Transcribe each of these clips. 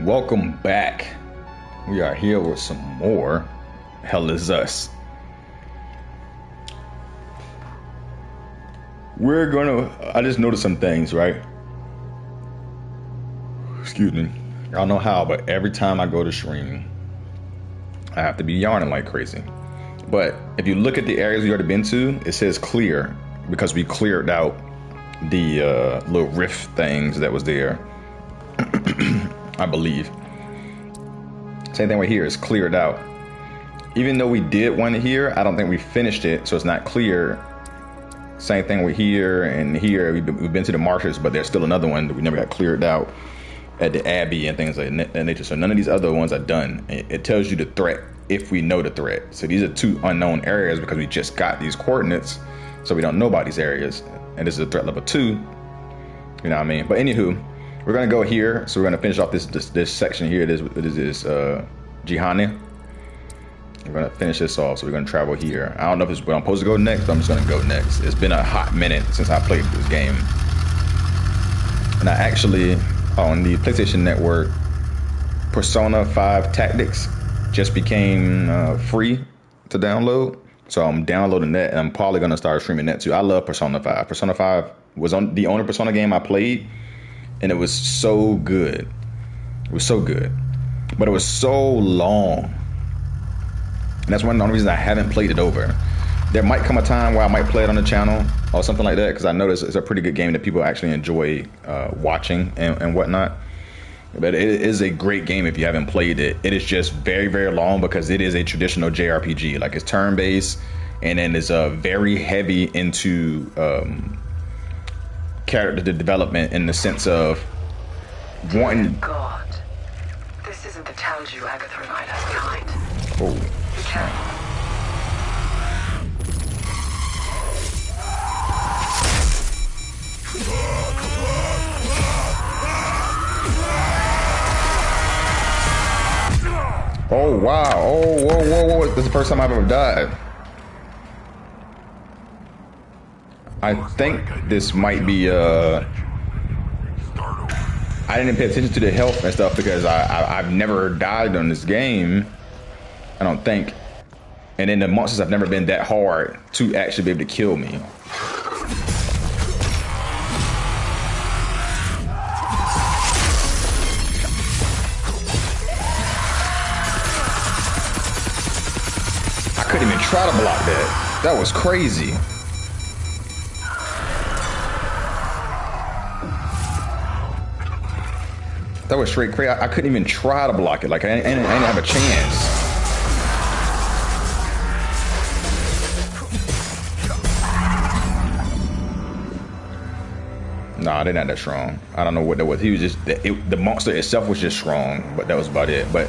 Welcome back. We are here with some more Hell Is Us. I just noticed some things, right? Excuse me. I don't know how, but every time I go to stream, I have to be yarning like crazy. But if you look at the areas we already been to, it says clear because we cleared out the little rift things that was there. I believe. Same thing right here, is cleared out. Even though we did one here, I don't think we finished it, so it's not clear. Same thing with here and here. We've been to the marshes, but there's still another one that we never got cleared out at the Abbey and things like that nature. So none of these other ones are done. It tells you the threat if we know the threat. So these are two unknown areas because we just got these coordinates, so we don't know about these areas. And this is a threat level 2. You know what I mean? But anywho, we're gonna go here. So we're gonna finish off this section here. This is Jihani. We're gonna finish this off. So we're gonna travel here. I don't know if it's where I'm supposed to go next, but I'm just gonna go next. It's been a hot minute since I played this game. And I actually, on the PlayStation Network, Persona 5 Tactics just became free to download. So I'm downloading that, and I'm probably gonna start streaming that too. I love Persona 5. Persona 5 was on the only Persona game I played, and it was so good. It was so good, but it was so long. And that's one of the only reasons I haven't played it over. There might come a time where I might play it on the channel or something like that, because I notice it's a pretty good game that people actually enjoy watching and whatnot. But it is a great game if you haven't played it. It is just very, very long because it is a traditional JRPG. Like, it's turn-based, and then it's very heavy into character development in the sense of wanting. God, this isn't the Talju Agatha and I left behind. Oh. Be careful. Oh wow! Oh whoa! This is the first time I've ever died. I think this might be I didn't pay attention to the health and stuff because I've never died on this game, I don't think. And then the monsters have never been that hard to actually be able to kill me. I couldn't even try to block that. That was crazy. That was straight crazy. I couldn't even try to block it. Like, I didn't have a chance. Nah, they're not that strong. I don't know what that was. He was just, the monster itself was just strong, but that was about it. But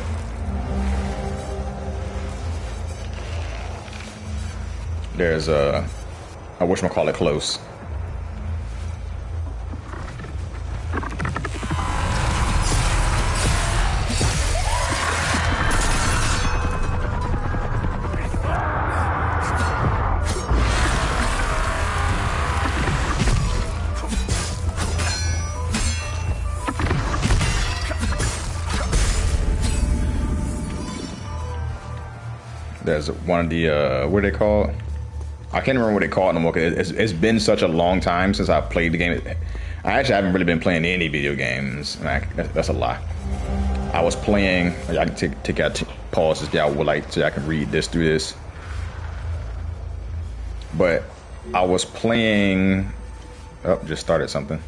there's a whatchamacallit close. There's one of the what are they called? I can't remember what they call it no more. It's been such a long time since I played the game. I actually haven't really been playing any video games. That's a lie. I was playing. I can take out pauses if y'all would like, so I can read this through this. But I was playing. Oh, just started something.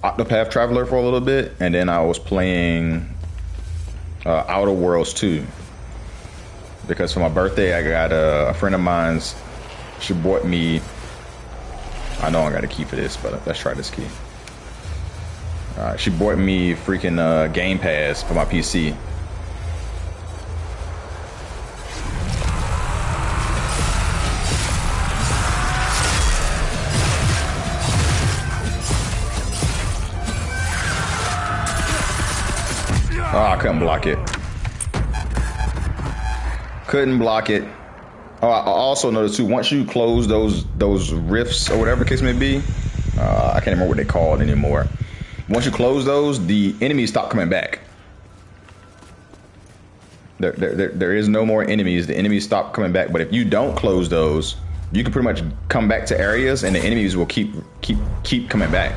Octopath Traveler for a little bit, and then I was playing Outer Worlds 2. Because for my birthday, I got a friend of mine's. She bought me. I know I got a key for this, but let's try this key. She bought me freaking Game Pass for my PC. Oh, I couldn't block it. Couldn't block it. Oh, I also noticed too, once you close those rifts or whatever the case may be, I can't remember what they call it anymore. Once you close those, the enemies stop coming back. There is no more enemies. The enemies stop coming back. But if you don't close those, you can pretty much come back to areas, and the enemies will keep coming back.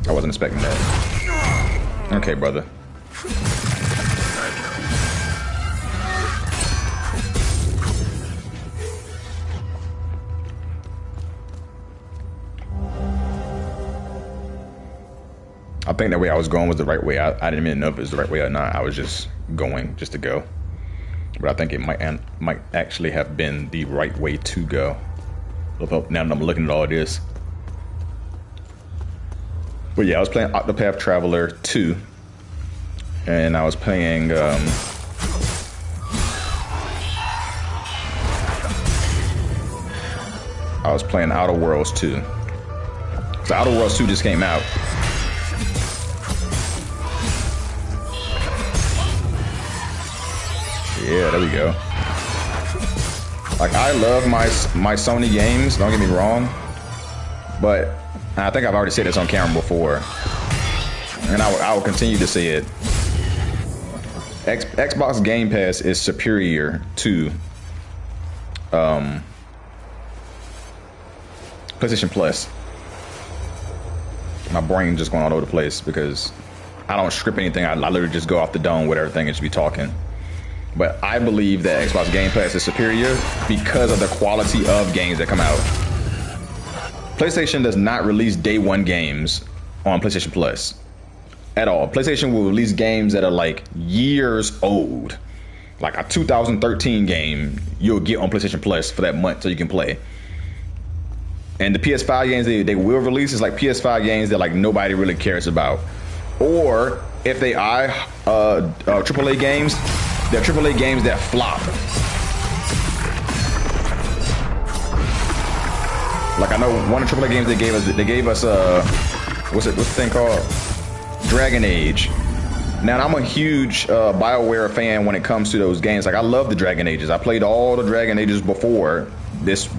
I wasn't expecting that. Okay, brother. I think the way I was going was the right way. I didn't even know if it was the right way or not. I was just going just to go. But I think it might actually have been the right way to go. Now that I'm looking at all this. But yeah, I was playing Octopath Traveler 2. And I was playing Outer Worlds 2. So Outer Worlds 2 just came out. Yeah, there we go. Like, I love my Sony games, don't get me wrong. But I think I've already said this on camera before. And I will continue to say it. Xbox Game Pass is superior to PlayStation Plus. My brain just going all over the place because I don't script anything. I literally just go off the dome with everything and just be talking. But I believe that Xbox Game Pass is superior because of the quality of games that come out. PlayStation does not release day one games on PlayStation Plus at all. PlayStation will release games that are like years old. Like a 2013 game you'll get on PlayStation Plus for that month so you can play. And the PS5 games they will release is like PS5 games that like nobody really cares about. Or if they are AAA games, they're AAA games that flop. Like I know one of the AAA games they gave us what's the thing called? Dragon Age. Now I'm a huge BioWare fan when it comes to those games. Like I love the Dragon Ages. I played all the Dragon Ages before this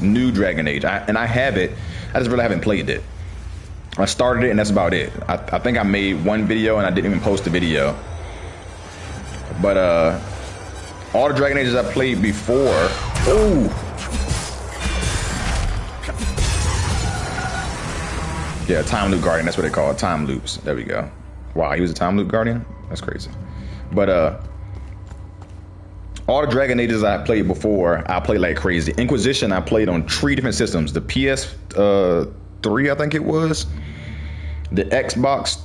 new Dragon Age. I have it. I just really haven't played it. I started it and that's about it. I think I made one video and I didn't even post the video. But all the Dragon Ages I played before. Ooh. Yeah, time loop guardian. That's what they call it. Time loops. There we go. Wow, he was a time loop guardian. That's crazy. But all the Dragon Ages I played before, I played like crazy. Inquisition, I played on 3 different systems. The PS3, I think it was. The Xbox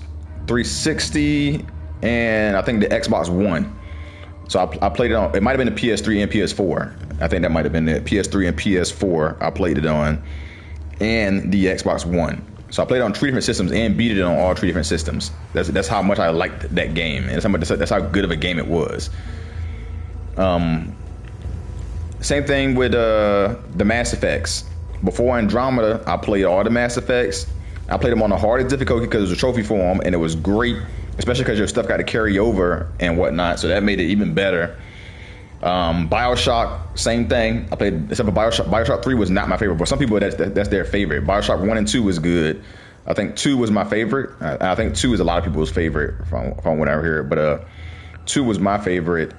360, and I think the Xbox One. So I played it on, it might have been the PS3 and PS4. I think that might have been the PS3 and PS4 I played it on. And the Xbox One. So I played it on 3 different systems and beat it on all 3 different systems. That's how much I liked that game. And that's how good of a game it was. Same thing with the Mass Effects. Before Andromeda, I played all the Mass Effects. I played them on the hardest difficulty because it was a trophy form, and it was great, especially because your stuff got to carry over and whatnot. So that made it even better. BioShock, same thing. I played, except for BioShock 3 was not my favorite, but some people that's their favorite. BioShock 1 and 2 was good. I think 2 was my favorite. I think 2 is a lot of people's favorite from what I hear, but 2 was my favorite.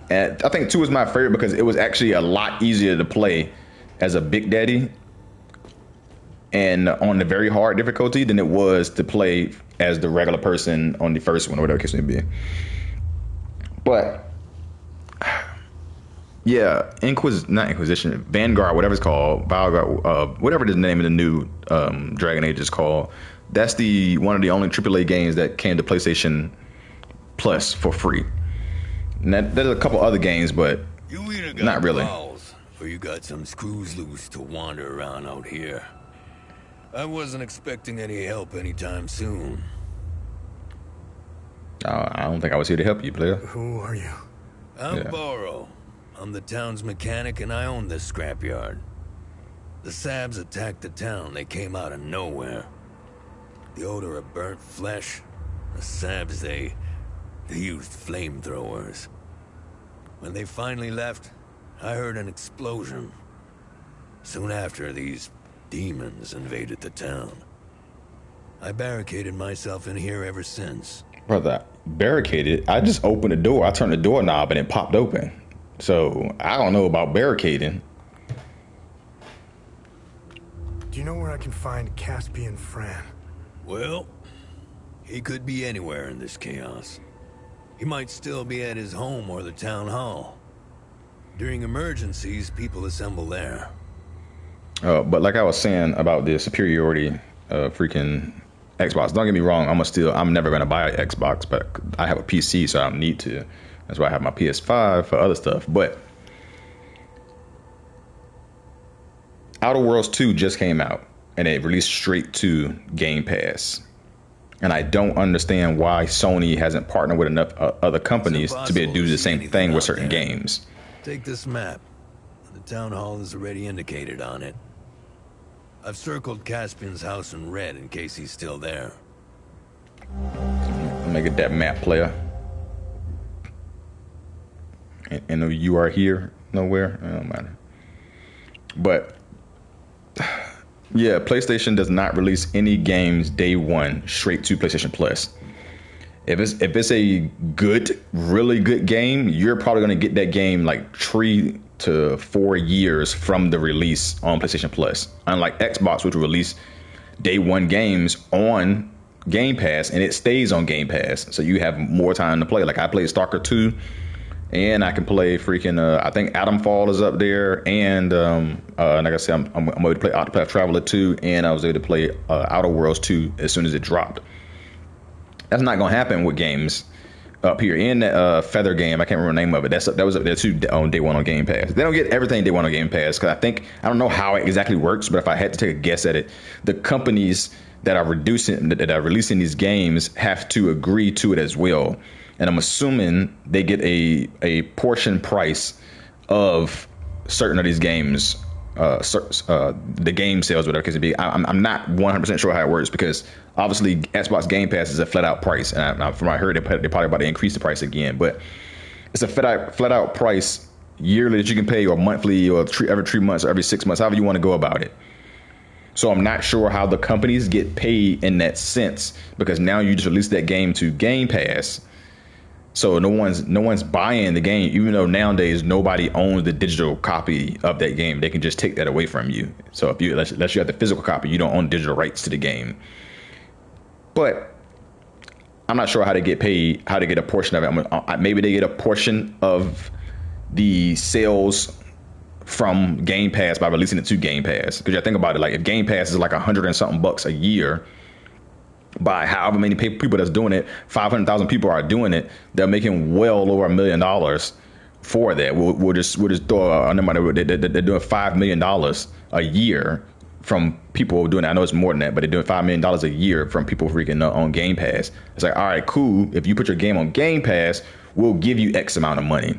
And I think 2 was my favorite because it was actually a lot easier to play as a Big Daddy and on the very hard difficulty than it was to play as the regular person on the first one, or whatever the case may be. But yeah, not Inquisition, Vanguard, whatever it's called, Vanguard, whatever the name of the new Dragon Age is called. That's one of the only AAA games that came to PlayStation Plus for free. And there's a couple other games, but you either got not really. Balls, or you got some screws loose to wander around out here. I wasn't expecting any help anytime soon. I don't think I was here to help you, player. Who are you? I'm Borrow. I'm the town's mechanic and I own this scrapyard. The Sabs attacked the town. They came out of nowhere. The odor of burnt flesh. The Sabs, they used flamethrowers. When they finally left, I heard an explosion. Soon after, these demons invaded the town. I barricaded myself in here ever since. Brother, barricaded? I just opened the door. I turned the doorknob and it popped open. So I don't know about barricading. Do you know where I can find Caspian Fran? Well, he could be anywhere in this chaos. He might still be at his home or the town hall. During emergencies, people assemble there. But like I was saying about the superiority of freaking Xbox, don't get me wrong, I'm never gonna buy an Xbox, but I have a PC, so I don't need to. That's why I have my PS5 for other stuff. But Outer Worlds 2 just came out, and it released straight to Game Pass. And I don't understand why Sony hasn't partnered with enough other companies to be able to do the same thing with certain games. Take this map. The town hall is already indicated on it. I've circled Caspian's house in red in case he's still there. Let me get that map, player. And you are here nowhere. It don't matter. But yeah, PlayStation does not release any games day one straight to PlayStation Plus. If it's a good, really good game, you're probably gonna get that game like 3 to 4 years from the release on PlayStation Plus. Unlike Xbox, which will release day one games on Game Pass, and it stays on Game Pass, so you have more time to play. Like I played Stalker 2, and I can play freaking I think Atomfall is up there, and like I said, I'm able to play Octopath Traveler 2, and I was able to play Outer Worlds 2 as soon as it dropped. That's not gonna happen with games up here. In that Feather game, I can't remember the name of it. That was up there too on day one on Game Pass. They don't get everything day one on Game Pass because I don't know how it exactly works, but if I had to take a guess at it, the companies that are releasing these games have to agree to it as well. And I'm assuming they get a portion price of certain of these games, the game sales, whatever it could be. I'm not 100% sure how it works because obviously Xbox Game Pass is a flat out price, and from what I heard, they're probably about to increase the price again. But it's a flat out price yearly that you can pay, or monthly, or every 3 months, or every 6 months, however you want to go about it. So I'm not sure how the companies get paid in that sense, because now you just release that game to Game Pass. So no one's buying the game, even though nowadays nobody owns the digital copy of that game. They can just take that away from you. So if you unless you have the physical copy, you don't own digital rights to the game. But I'm not sure how they get paid, how they get a portion of it. Maybe they get a portion of the sales from Game Pass by releasing it to Game Pass. Because you think about it, like if Game Pass is like $100 and something bucks a year, by however many people that's doing it, 500,000 people are doing it, they're making well over $1 million for that. We'll just throw a number. They're doing $5 million a year from people doing it. I know it's more than that, but they're doing $5 million a year from people freaking on Game Pass. It's like, all right, cool. If you put your game on Game Pass, we'll give you X amount of money.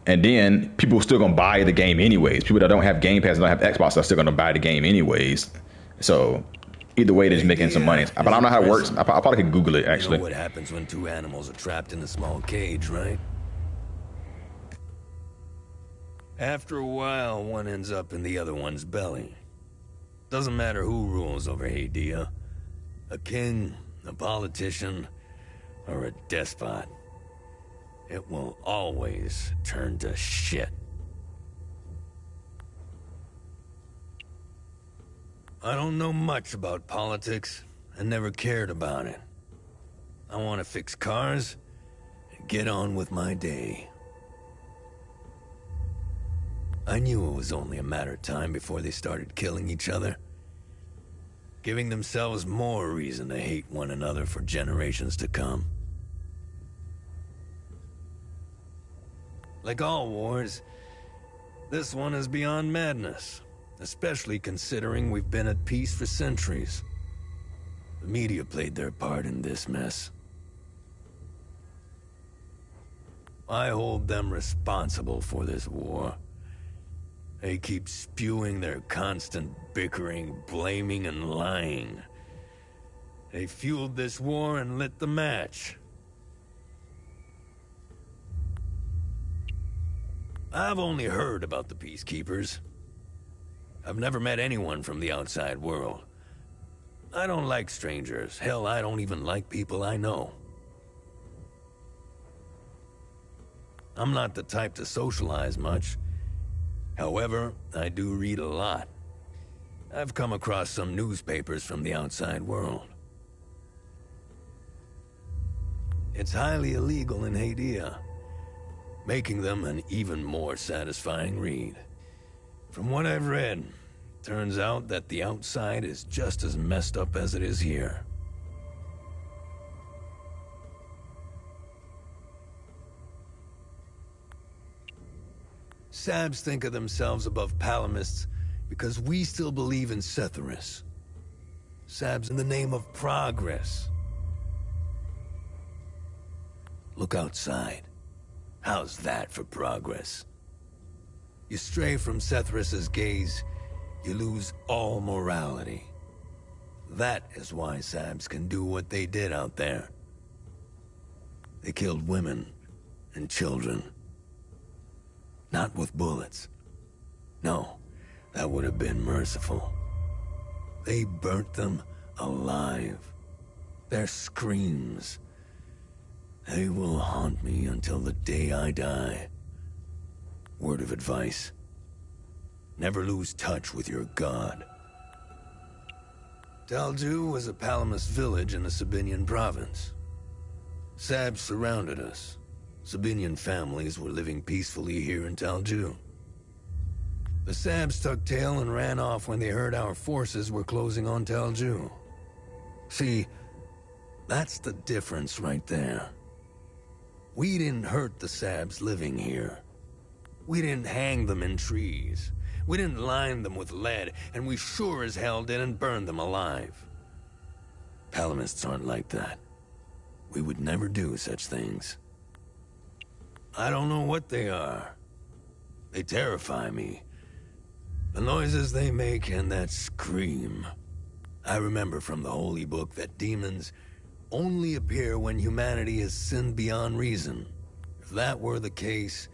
And then people are still gonna buy the game anyways. People that don't have Game Pass and don't have Xbox are still gonna buy the game anyways. So either way, they're just making some money. But I don't know how it works. I probably could Google it, actually. You know what happens when two animals are trapped in a small cage, right? After a while, one ends up in the other one's belly. Doesn't matter who rules over Hadia. A king, a politician, or a despot. It will always turn to shit. I don't know much about politics and never cared about it. I want to fix cars and get on with my day. I knew it was only a matter of time before they started killing each other, giving themselves more reason to hate one another for generations to come. Like all wars, this one is beyond madness. Especially considering we've been at peace for centuries. The media played their part in this mess. I hold them responsible for this war. They keep spewing their constant bickering, blaming, and lying. They fueled this war and lit the match. I've only heard about the peacekeepers. I've never met anyone from the outside world. I don't like strangers. Hell, I don't even like people I know. I'm not the type to socialize much. However, I do read a lot. I've come across some newspapers from the outside world. It's highly illegal in Hadia, making them an even more satisfying read. From what I've read, turns out that the outside is just as messed up as it is here. Sabs think of themselves above Palamists because we still believe in Setharus. Sabs in the name of progress. Look outside. How's that for progress? You stray from Setharus's gaze, you lose all morality. That is why Sabs can do what they did out there. They killed women and children. Not with bullets. No, that would have been merciful. They burnt them alive. Their screams. They will haunt me until the day I die. Word of advice. Never lose touch with your god. Talju was a Palamist village in the Sabinian province. Sabs surrounded us. Sabinian families were living peacefully here in Talju. The Sabs tucked tail and ran off when they heard our forces were closing on Talju. See, that's the difference right there. We didn't hurt the Sabs living here. We didn't hang them in trees. We didn't line them with lead, and we sure as hell didn't burn them alive. Palamists aren't like that. We would never do such things. I don't know what they are. They terrify me. The noises they make and that scream. I remember from the Holy Book that demons only appear when humanity has sinned beyond reason. If that were the case,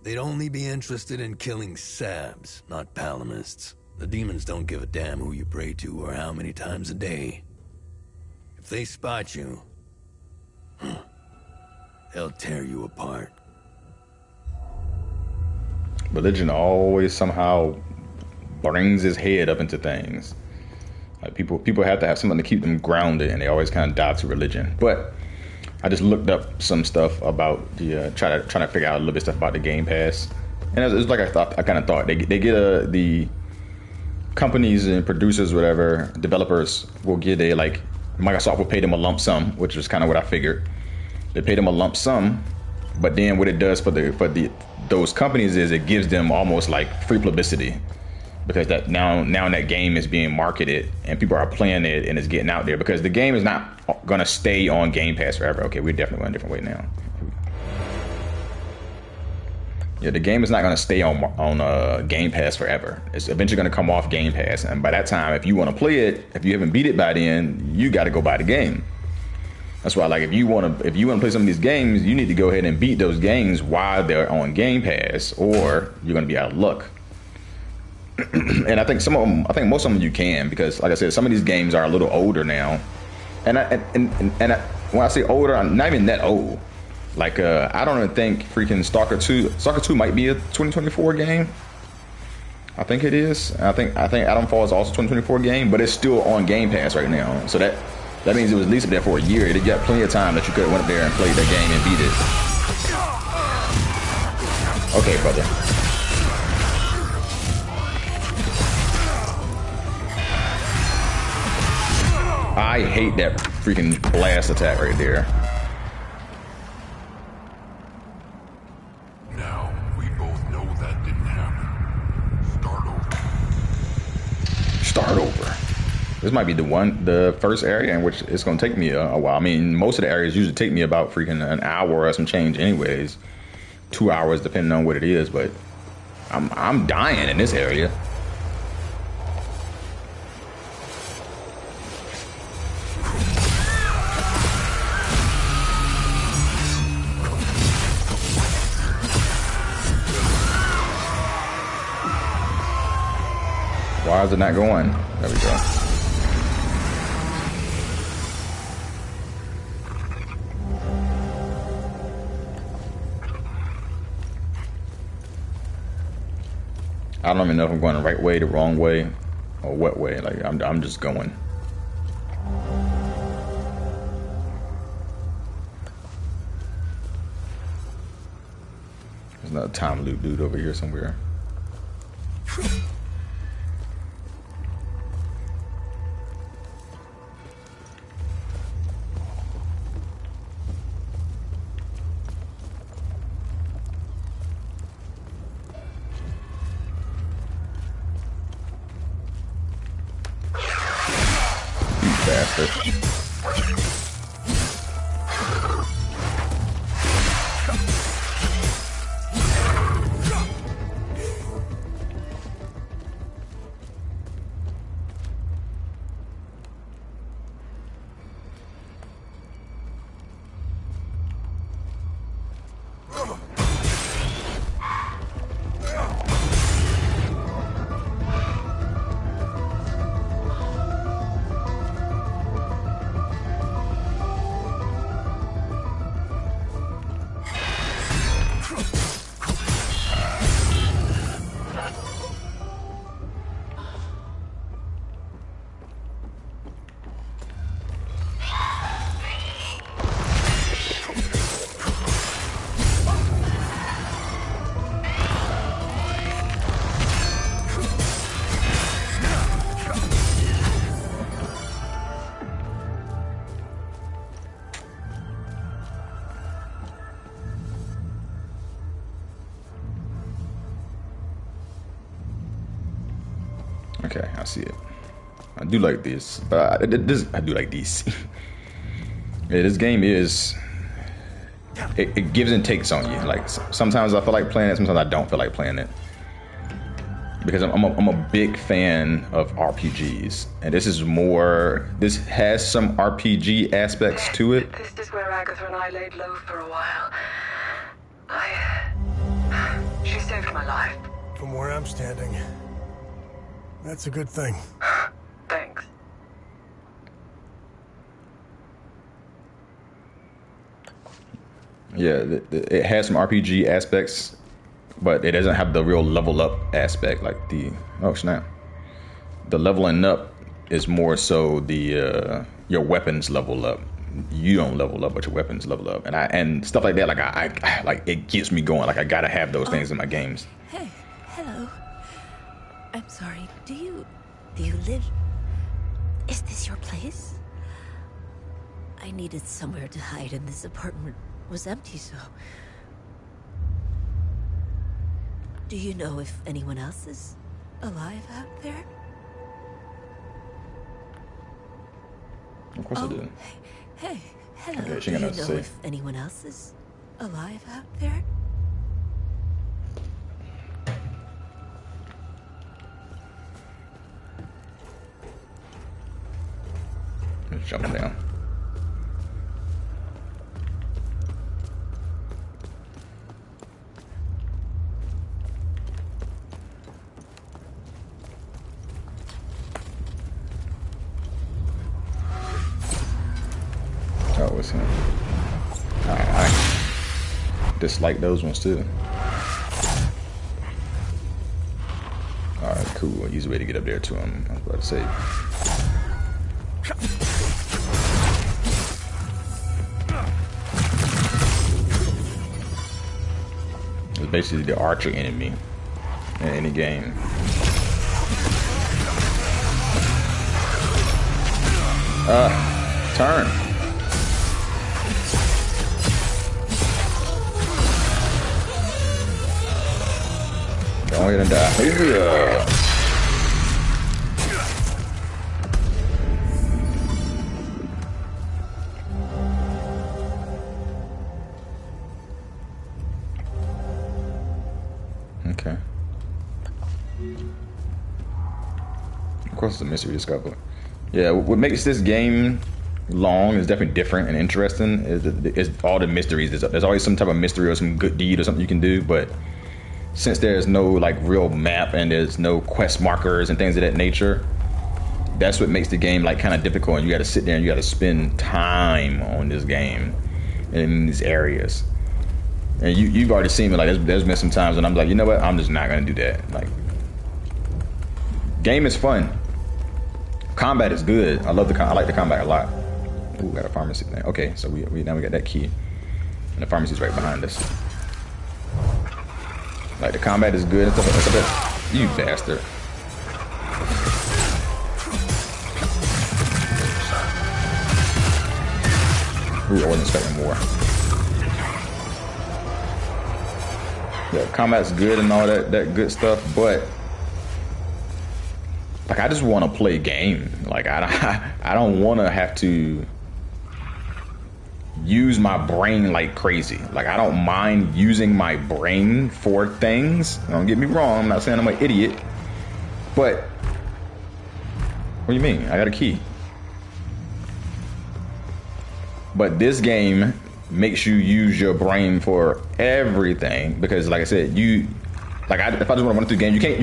they'd only be interested in killing Sabs, not Palamists. The demons don't give a damn who you pray to or how many times a day. If they spot you, they'll tear you apart. Religion always somehow brings his head up into things. Like people have to have something to keep them grounded, and they always kind of dive to religion. But I just looked up some stuff about the trying to figure out a little bit stuff about the Game Pass, and it was like I kind of thought they get the companies and producers, whatever, developers will get Microsoft will pay them a lump sum, which is kind of what I figured. They pay them a lump sum, but then what it does for those companies is it gives them almost like free publicity, because that now that game is being marketed and people are playing it and it's getting out there, because the game is not going to stay on Game Pass forever. Okay, we're definitely going a different way now. Yeah, the game is not going to stay on Game Pass forever. It's eventually going to come off Game Pass, and by that time, if you want to play it, if you haven't beat it by then, you got to go buy the game. That's why, like, if you want to play some of these games, you need to go ahead and beat those games while they're on Game Pass, or you're going to be out of luck. And I think most of them you can, because, like I said, some of these games are a little older now. And when I say older, I'm not even that old. Like, I don't even think freaking Stalker 2 might be a 2024 game. I think it is. I think Adamfall is also a 2024 game, but it's still on Game Pass right now. So that means it was at least up there for a year. It got plenty of time that you could have went up there and played that game and beat it. Okay, brother. I hate that freaking blast attack right there. Now, we both know that didn't happen. Start over. This might be the first area in which it's going to take me a while. I mean, most of the areas usually take me about freaking an hour or some change anyways. 2 hours depending on what it is, but I'm dying in this area. Why is it not going? There we go. I don't even know if I'm going the right way, the wrong way, or what way. Like I'm just going. There's another time loop dude over here somewhere. Okay, I see it. I do like this, but I do like these. Yeah, this game is. It gives and takes on you. Like sometimes I feel like playing it, sometimes I don't feel like playing it. Because I'm a big fan of RPGs, and this is more. This has some RPG aspects to it. This is where Agatha and I laid low for a while. She saved my life. From where I'm standing, that's a good thing. Thanks. Yeah, it has some RPG aspects, but it doesn't have the real level up aspect. Like oh snap, the leveling up is more so the your weapons level up. You don't level up, but your weapons level up, and stuff like that. Like I like it gets me going. Like I gotta have those things in my games. Hey, hello. I'm sorry. Do you live? Is this your place? I needed somewhere to hide, and this apartment was empty, so. Do you know if anyone else is alive out there? Of course I do. Hey, hello. Okay, she do got you nothing to know say. if anyone else is alive out there? Let's jump down. Oh, it's him. I dislike those ones too. Alright, cool. Easy way to get up there to him. I was about to say. It's basically the archer enemy in any game. Turn. Go ahead and die. Yeah. Okay. Of course, it's a mystery discovery. Yeah, what makes this game long is definitely different and interesting. Is all the mysteries. There's always some type of mystery or some good deed or something you can do, but since there's no like real map and there's no quest markers and things of that nature, that's what makes the game like kind of difficult, and you got to sit there and you got to spend time on this game in these areas. And you've already seen me, like there's been some times when I'm like, you know what, I'm just not gonna do that. Like, game is fun, combat is good. I like the combat a lot. Ooh, got a pharmacy thing. Okay, so we now we got that key, and the pharmacy's right behind us. Like, the combat is good and stuff like that. You bastard. Ooh, I wasn't expecting more. Yeah, combat's good and all that good stuff, but like, I just want to play game. Like, I don't want to have to use my brain like crazy. Like, I don't mind using my brain for things. Don't get me wrong, I'm not saying I'm an idiot, but what do you mean? I got a key. But this game makes you use your brain for everything, because like I said, if I just want to run through the game, you can't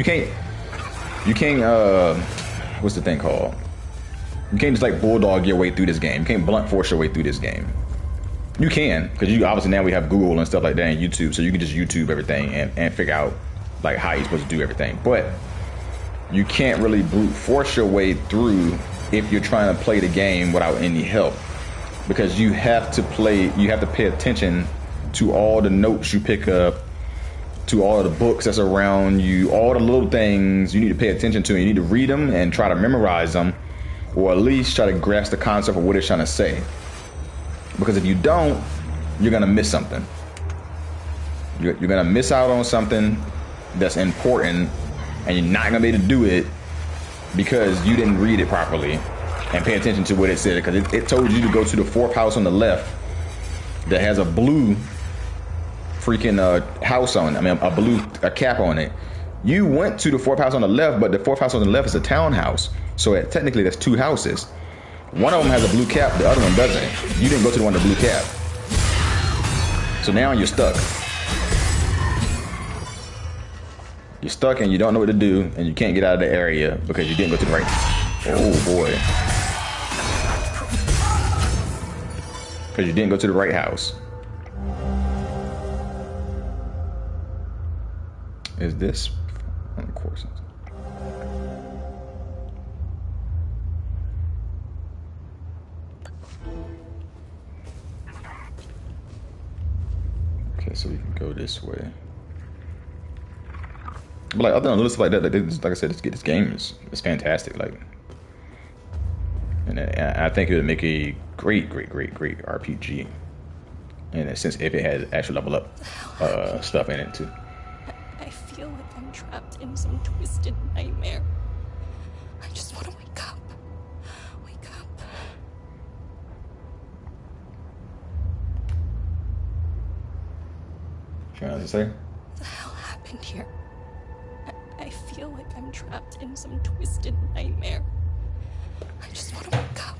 what's the thing called? You can't just like bulldog your way through this game. You can't blunt force your way through this game. You can, because you obviously now we have Google and stuff like that and YouTube, so you can just YouTube everything and figure out like how you're supposed to do everything. But you can't really brute force your way through if you're trying to play the game without any help, because you have to pay attention to all the notes you pick up, to all the books that's around you, all the little things you need to pay attention to. And you need to read them and try to memorize them, or at least try to grasp the concept of what it's trying to say. Because if you don't, you're gonna miss something. You're gonna miss out on something that's important, and you're not gonna be able to do it because you didn't read it properly and pay attention to what it said. Because it told you to go to the 4th house on the left that has a blue freaking house on it. I mean, a cap on it. You went to the 4th house on the left, but the 4th house on the left is a townhouse. So technically, that's 2 houses. One of them has a blue cap, the other one doesn't. You didn't go to the one with the blue cap. So now you're stuck. You're stuck and you don't know what to do, and you can't get out of the area because you didn't go to the right. Oh boy. Because you didn't go to the right house. Is this? Of course. Okay, so we can go this way. But like, other than stuff like that, like I said, this game is fantastic. Like, and I think it would make a great RPG. In a sense, if it had actual level up stuff in it too. I feel like I'm trapped in some twisted nightmare. I just want to wake up. Wake up. What to say? What the hell happened here? I feel like I'm trapped in some twisted nightmare. I just want to wake up.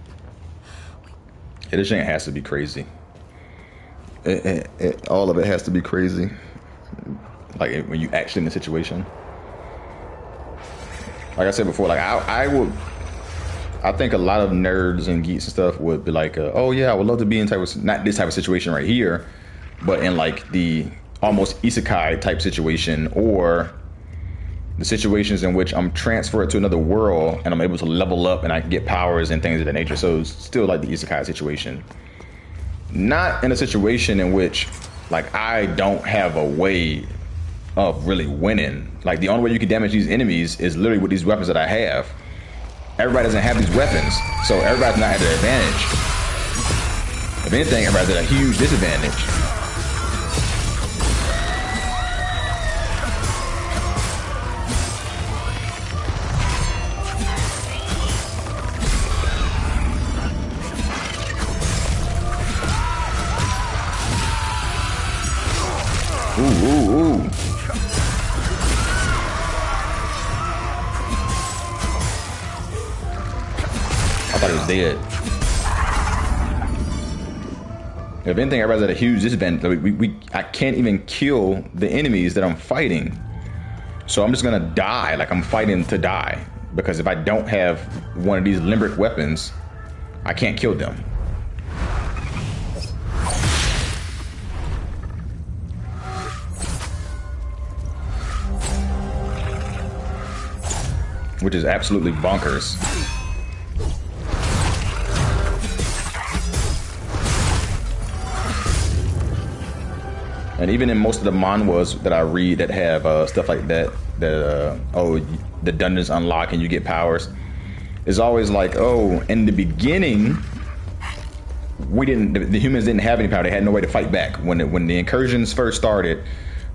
Yeah, this thing has to be crazy. All of it has to be crazy. Like, when you actually in the situation. Like I said before, like I think a lot of nerds and geeks and stuff would be like, oh yeah, I would love to be in not this type of situation right here, but in like the almost isekai type situation, or the situations in which I'm transferred to another world and I'm able to level up and I can get powers and things of that nature. So it's still like the isekai situation. Not in a situation in which like I don't have a way of really winning. Like, the only way you can damage these enemies is literally with these weapons that I have. Everybody doesn't have these weapons, so everybody's not at their advantage. If anything, everybody's at a huge disadvantage. Ooh. I thought it was dead. If anything, everybody's at a huge disadvantage. I can't even kill the enemies that I'm fighting. So I'm just gonna die, like I'm fighting to die. Because if I don't have one of these limerick weapons, I can't kill them. Which is absolutely bonkers. And even in most of the manhwas that I read that have stuff like that, oh, the dungeons unlock and you get powers, it's always like, oh, in the beginning, the humans didn't have any power. They had no way to fight back. When the incursions first started,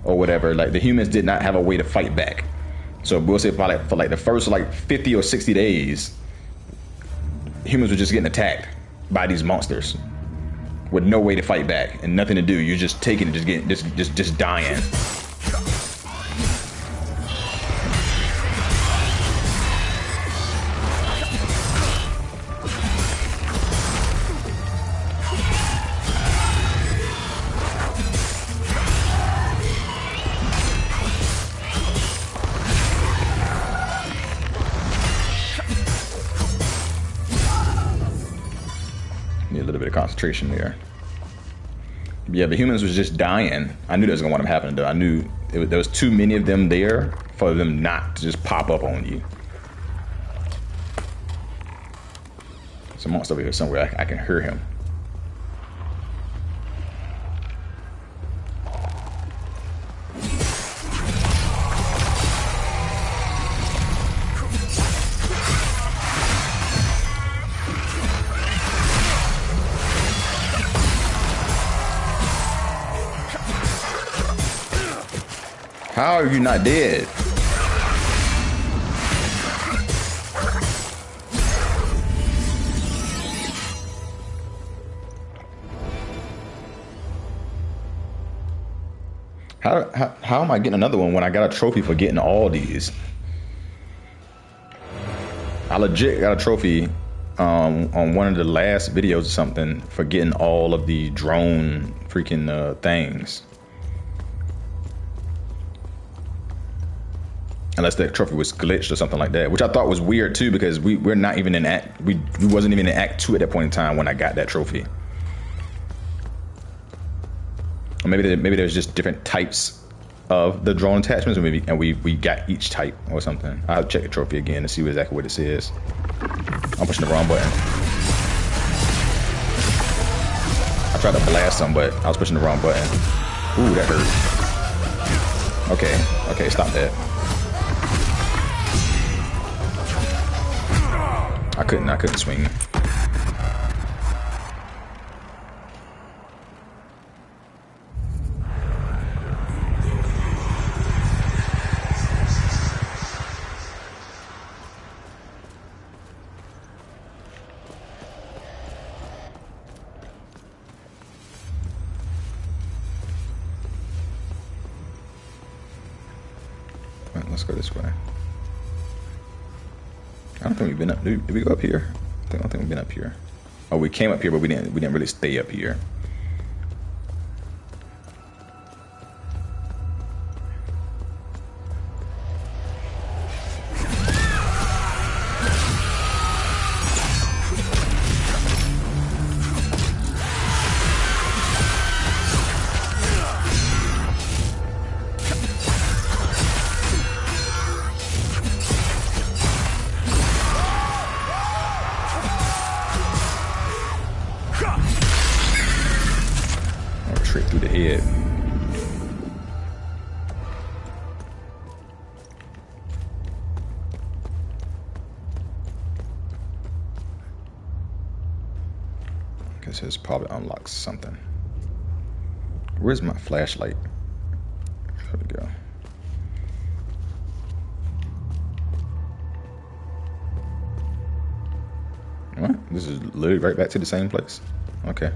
or whatever, like the humans did not have a way to fight back. So we'll say for like the first 50 or 60 days, humans were just getting attacked by these monsters with no way to fight back and nothing to do. You're just taking it, just dying. Concentration there. Yeah, the humans was just dying. I knew that was gonna want to happen though. I knew there was too many of them there for them not to just pop up on you. There's a monster over here somewhere. I can hear him. How are you not dead? How am I getting another one when I got a trophy for getting all these? I legit got a trophy on one of the last videos or something for getting all of the drone freaking things. Unless that trophy was glitched or something like that, which I thought was weird too, because we're not even in act. We wasn't even in Act 2 at that point in time when I got that trophy. Or maybe there's just different types of the drone attachments, and we got each type or something. I'll check the trophy again to see exactly what it says. I'm pushing the wrong button. I tried to blast some, but I was pushing the wrong button. Ooh, that hurt. Okay, stop that. I couldn't swing. All right, let's go this way. I don't think we've been up. Did we go up here? I don't think we've been up here. Oh, we came up here, but we didn't really stay up here. Through the head. I guess this probably unlocks something. Where's my flashlight? There we go. What? This is literally right back to the same place. Okay.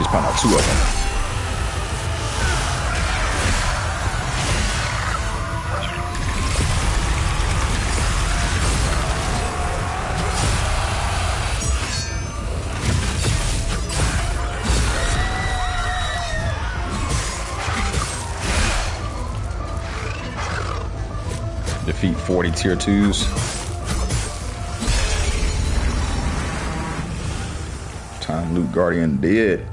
just found out 2 of them. Defeat 40 tier 2s. Time Loot Guardian dead.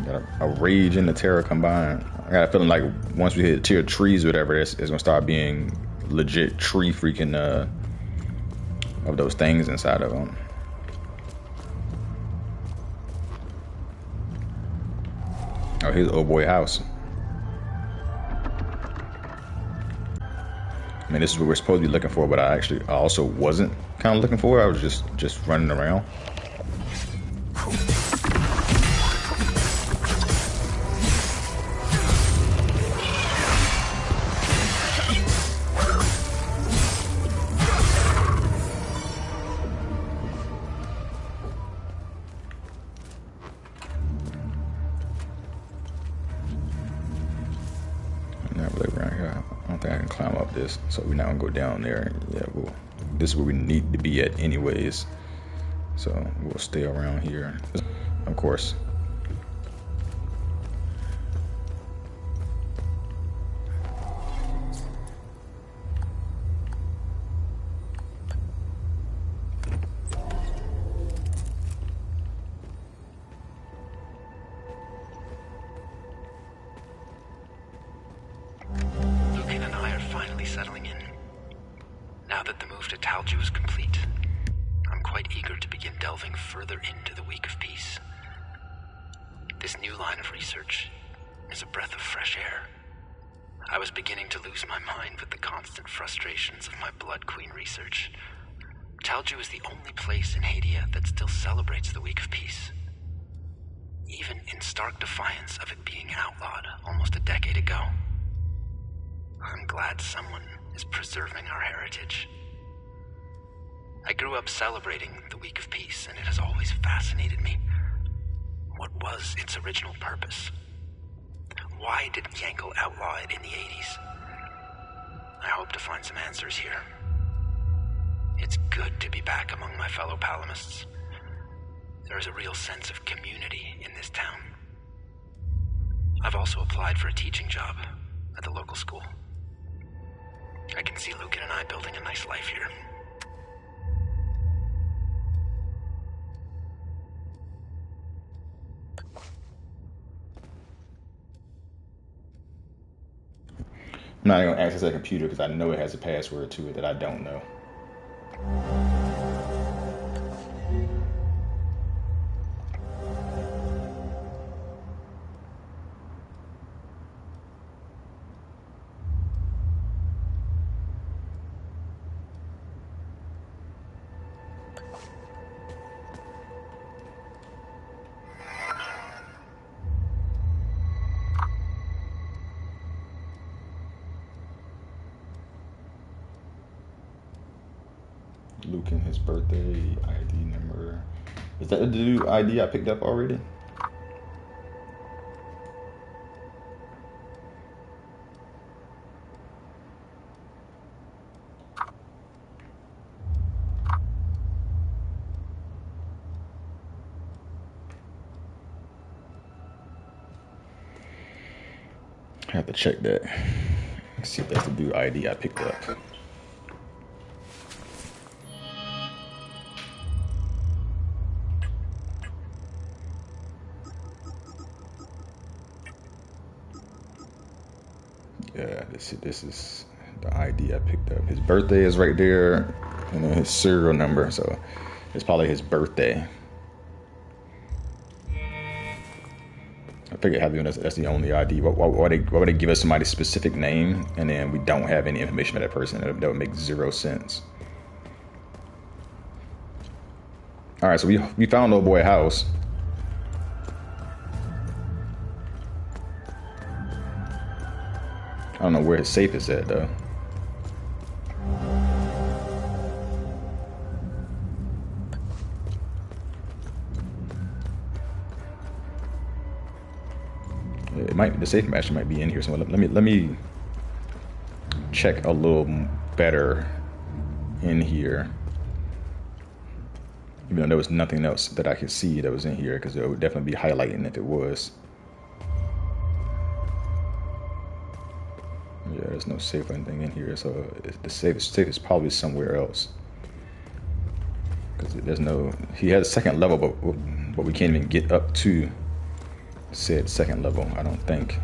Got a rage and the terror combined. I got a feeling like once we hit tier 3s or whatever, it's gonna start being legit tree freaking of those things inside of them. Oh, here's Old Boy House. I mean, this is what we're supposed to be looking for, but I also wasn't kind of looking for. I was just running around. So we're not gonna go down there. Yeah, this is where we need to be at anyways. So we'll stay around here, of course. Settling in. Now that the move to Talju is complete, I'm quite eager to begin delving further into the Week of Peace. This new line of research is a breath of fresh air. I was beginning to lose my mind with the constant frustrations of my Blood Queen research. Talju is the only place in Hadia that still celebrates the Week of Peace, even in stark defiance of it being outlawed almost a decade ago. I'm glad someone is preserving our heritage. I grew up celebrating the Week of Peace, and it has always fascinated me. What was its original purpose? Why did Yankel outlaw it in the 80s? I hope to find some answers here. It's good to be back among my fellow Palamists. There is a real sense of community in this town. I've also applied for a teaching job at the local school. I can see Lucan and I building a nice life here. I'm not going to access that computer because I know it has a password to it that I don't know. Lucan, his birthday, ID number. Is that the new ID I picked up already? I have to check that. Let's see if that's the new ID I picked up. Yeah, this is the ID I picked up. His birthday is right there, and then his serial number, so it's probably his birthday. I figured having that's the only ID. Why would they give us somebody's specific name and then we don't have any information about that person? That would make zero sense. All right, so we found Old Boy House. I don't know where his safe is at, though. the safe actually might be in here somewhere. Let me check a little better in here. Even though there was nothing else that I could see that was in here, because it would definitely be highlighting if it was. Yeah, there's no safe or anything in here, so the safe is probably somewhere else. Because there's no, he has a second level, but we can't even get up to said second level, I don't think.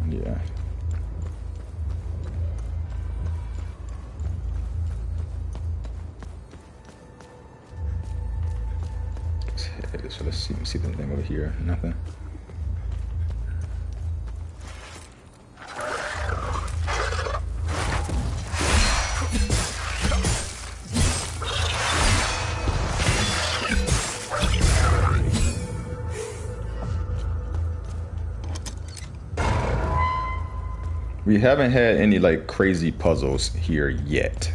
Yeah. So let's see if there's anything over here. Nothing. We haven't had any like crazy puzzles here yet.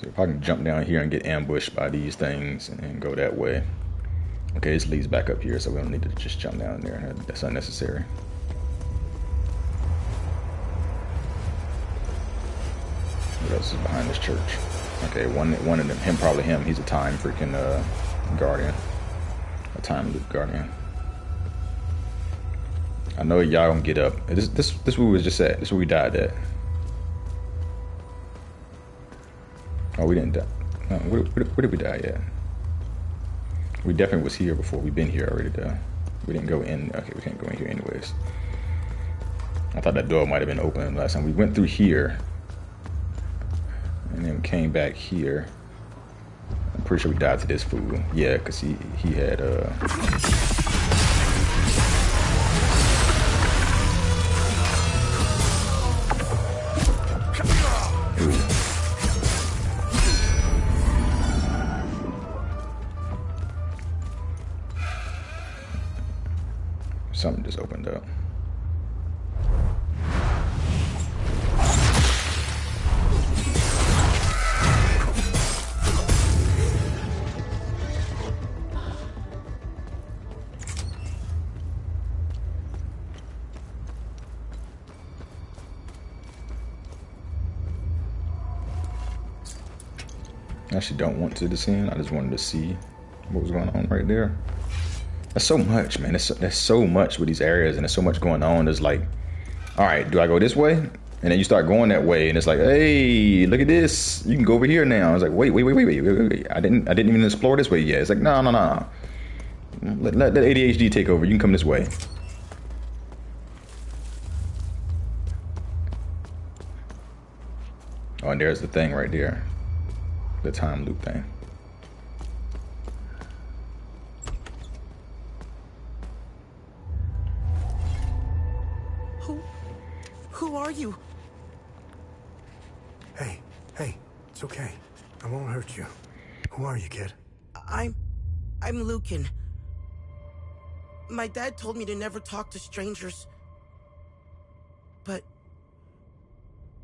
So if I can jump down here and get ambushed by these things and go that way. Okay, this leads back up here, so we don't need to just jump down there. That's unnecessary. What else is behind this church? Okay, one of them, probably him. He's a time freaking guardian, a time loop guardian. I know y'all gonna get up. This where we was just at. This is where we died at. Oh, we didn't die. No, where did we die at? We definitely was here before. We've been here already though. We didn't go in. Okay, we can't go in here anyways. I thought that door might have been open last time. We went through here. And then we came back here. I'm pretty sure we died to this fool. Yeah, because he had something just opened up. I actually don't want to descend. I just wanted to see what was going on right there. There's so much, man. There's so much with these areas, and there's so much going on. There's like, all right, do I go this way? And then you start going that way, and it's like, hey, look at this. You can go over here now. I was like, wait. I didn't even explore this way yet. It's like, no. Let ADHD take over. You can come this way. Oh, and there's the thing right there. The time loop thing. Who are you? Hey, it's okay. I won't hurt you. Who are you, kid? I'm Lucan. My dad told me to never talk to strangers. But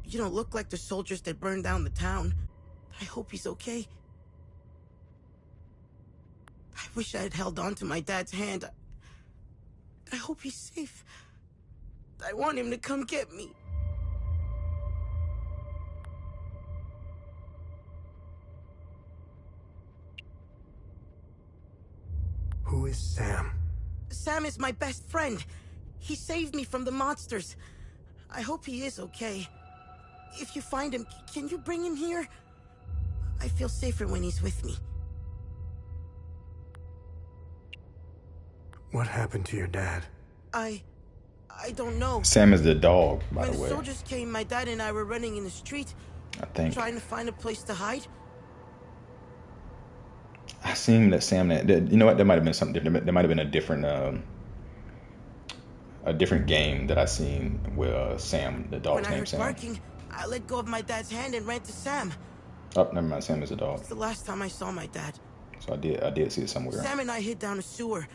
you don't look like the soldiers that burned down the town. I hope he's okay. I wish I had held on to my dad's hand. I hope he's safe. I want him to come get me. Who is Sam? Sam is my best friend. He saved me from the monsters. I hope he is okay. If you find him, can you bring him here? I feel safer when he's with me. What happened to your dad? I don't know. Sam is the dog, by the way. When the soldiers came, my dad and I were running in the street, I think. trying to find a place to hide. I seen that Sam. You know what? There might have been something different. There might have been a different game that I seen with Sam, the dog's name Sam. When I heard barking, I let go of my dad's hand and ran to Sam. Oh, never mind. Sam is a dog. It's the last time I saw my dad. So I did see it somewhere. Sam and I hid down a sewer.